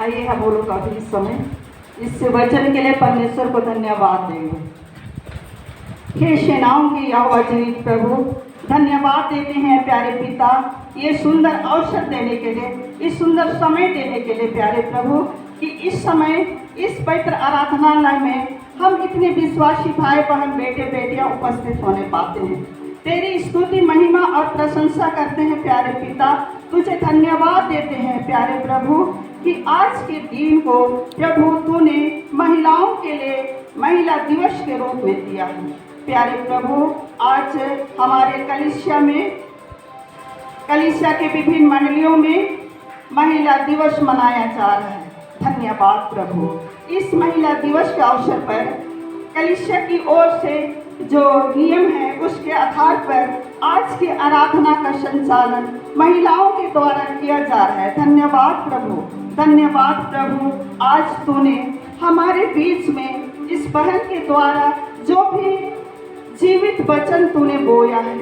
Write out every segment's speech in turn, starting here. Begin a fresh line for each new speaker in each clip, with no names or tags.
आइए हम वो लोग अभी इस समय इस वचन के लिए परमेश्वर को धन्यवाद देंगे। हे सेनाओं की यहोवा जीवित प्रभु, धन्यवाद देते हैं प्यारे पिता, ये सुंदर अवसर देने के लिए, इस सुंदर समय देने के लिए प्यारे प्रभु, कि इस समय इस पवित्र आराधनालय में हम इतने विश्वासी भाई बहन बेटे बेटियां उपस्थित होने पाते हैं। तेरी स्तुति महिमा और प्रशंसा करते हैं प्यारे पिता, तुझे धन्यवाद देते हैं प्यारे प्रभु कि आज के दिन को प्रभु तूने महिलाओं के लिए महिला दिवस के रूप में दिया है। प्यारे प्रभु, आज हमारे कलीसिया के विभिन्न मंडलियों में महिला दिवस मनाया जा रहा है। धन्यवाद प्रभु। इस महिला दिवस के अवसर पर कलीसिया की ओर से जो नियम है उसके आधार पर आज की आराधना का संचालन महिलाओं के द्वारा किया जा रहा है। धन्यवाद प्रभु, धन्यवाद प्रभु। आज तूने हमारे बीच में इस बहन के द्वारा जो भी जीवित वचन तूने बोया है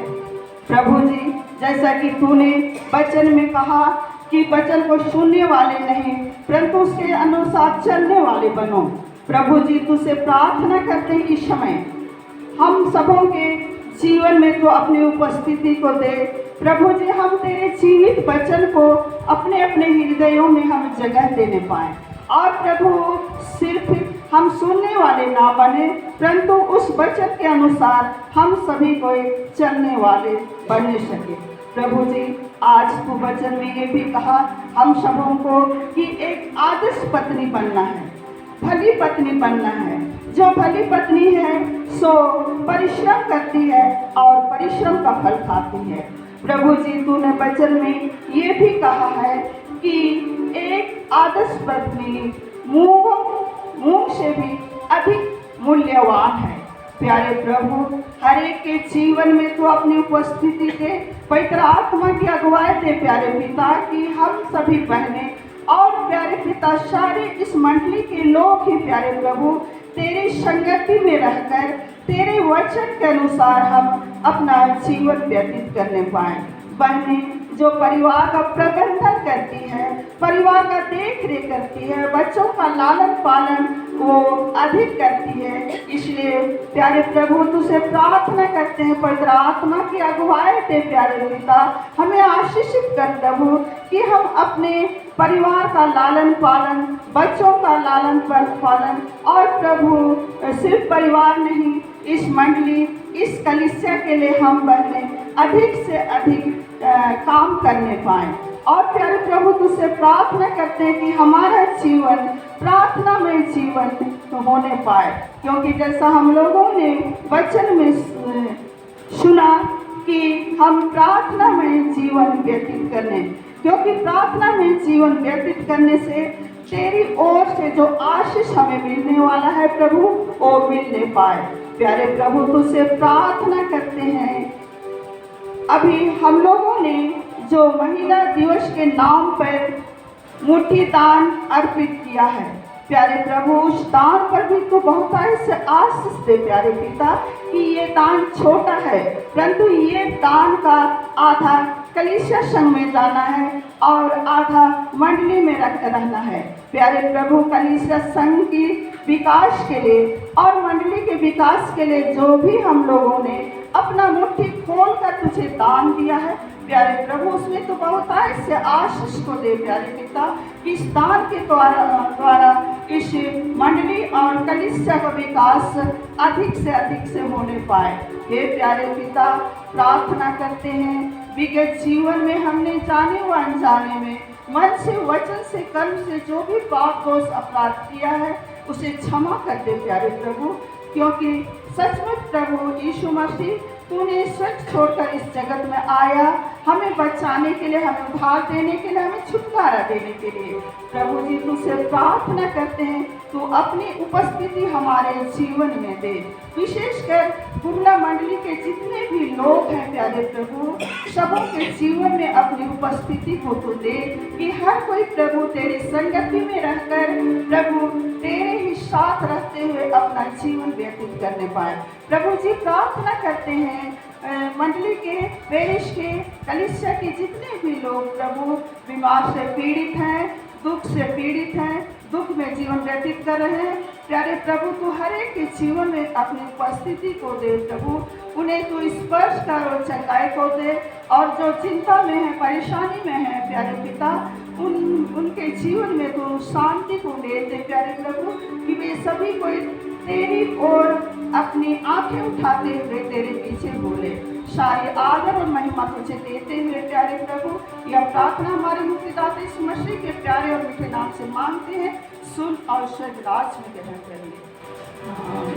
प्रभु जी, जैसा कि तूने वचन में कहा कि वचन को सुनने वाले नहीं परंतु उसके अनुसार चलने वाले बनो। प्रभु जी, तुझसे प्रार्थना करते हैं इस समय हम सबों के जीवन में तो अपनी उपस्थिति को दे। प्रभु जी, हम तेरे जीवित वचन को अपने अपने हृदयों में हम जगह देने पाए और प्रभु सिर्फ हम सुनने वाले ना बने परंतु उस वचन के अनुसार हम सभी को चलने वाले बनने सके। प्रभु जी, आज तू वचन में ये भी कहा हम सबों को कि एक आदर्श पत्नी बनना है, भली पत्नी बनना है। जो भली पत्नी है सो परिश्रम करती है और परिश्रम का फल खाती है। प्रभु जी, तूने वचन में ये भी कहा है कि एक आदर्श पत्नी मूंग से भी अधिक मूल्यवान है। प्यारे प्रभु, हर एक के जीवन में तो अपनी उपस्थिति के पवित्र आत्मा की अगुवाई दे प्यारे पिता, कि हम सभी बहने और प्यारे पिता सारे इस मंडली के लोग ही प्यारे प्रभु तेरी संगति में रहकर तेरे वचन के अनुसार हम अपना जीवन व्यतीत करने पाए। बहने जो परिवार का प्रबंधन करती है, परिवार का देख रेख करती है, बच्चों का लालन पालन वो अधिक करती है, इसलिए प्यारे प्रभु तुझसे प्रार्थना करते हैं पवित्र आत्मा की अगुवाई दे प्यारे पिता, हमें आशीषित कर प्रभु कि हम अपने परिवार का लालन पालन, बच्चों का लालन पालन और प्रभु सिर्फ परिवार नहीं, इस मंडली इस कलीसिया के लिए हम बहने अधिक से अधिक काम करने पाए। और प्यारे प्रभु तुझसे प्रार्थना करते हैं कि हमारा जीवन प्रार्थना में जीवन होने पाए, क्योंकि जैसा हम लोगों ने वचन में सुना कि हम प्रार्थना में जीवन व्यतीत करने, क्योंकि प्रार्थना में जीवन व्यतीत करने से तेरी ओर से जो आशीष हमें मिलने वाला है प्रभु वो मिलने पाए। प्यारे प्रभु तुझसे प्रार्थना करते हैं, अभी हम लोगों ने जो महिला दिवस के नाम पर मुट्ठी दान अर्पित किया है, प्यारे प्रभु उस दान पर भी तो बहुत से आशीष दे प्यारे पिता, कि ये दान छोटा है परंतु ये दान का आधा कलीसिया संघ में जाना है और आधा मंडली में रहना है। प्यारे प्रभु कलीसिया संघ की विकास के लिए और मंडली के विकास के लिए जो भी हम लोगों ने अपना मुट्ठी खोल कर तुझे दान दिया है प्यारे प्रभु, उसमें तो बहुत ऐसे आशीष को दे प्यारे पिता, इस दान के द्वारा इस मंडली और कलीसिया का विकास अधिक से होने पाए। हे प्यारे पिता, प्रार्थना करते हैं विगत जीवन में हमने जाने व अनजाने में मन से वचन से कर्म से जो भी पाप दोष अपराध किया है उसे क्षमा कर दे प्यारे प्रभु, क्योंकि सचमुच प्रभु यीशु मसीह तूने सच छोड़कर इस जगत में आया हमें बचाने के लिए, हमें उद्धार देने के लिए, हमें छुटकारा देने के लिए। प्रभु जी तुझसे प्रार्थना करते हैं तू अपनी उपस्थिति हमारे जीवन में दे, विशेषकर पूर्णा मंडली के जितने भी लोग हैं प्यारे प्रभु सबों के जीवन में अपनी उपस्थिति को तू दे, कि हर कोई प्रभु तेरी संगति में रहकर प्रभु तेरे ही साथ रहते हुए अपना जीवन व्यतीत करने पाए। प्रभु जी प्रार्थना करते हैं मंडली के पेरिश के कलीसिया के जितने भी लोग प्रभु बीमार से पीड़ित हैं, दुख से पीड़ित हैं, दुख में जीवन व्यतीत कर रहे हैं, प्यारे प्रभु तू हर एक के जीवन में अपनी उपस्थिति को दे प्रभु, उन्हें तू स्पर्श कर और चंगाई को दे, और जो चिंता में है, परेशानी में है प्यारे पिता, उनके जीवन में तू शांति को दे प्यारे प्रभु, कि वे सभी कोई तेरी ओर अपनी आंखें उठाते हुए तेरे पीछे बोले। सारी आदर और महिमा तुझे देते हुए प्यारे प्रभु, यह प्रार्थना हमारे मुक्तिदाता यीशु मसीह के प्यारे और मीठे नाम से मांगते हैं, सुन और स्वर्ग राज में ग्रहण करिए।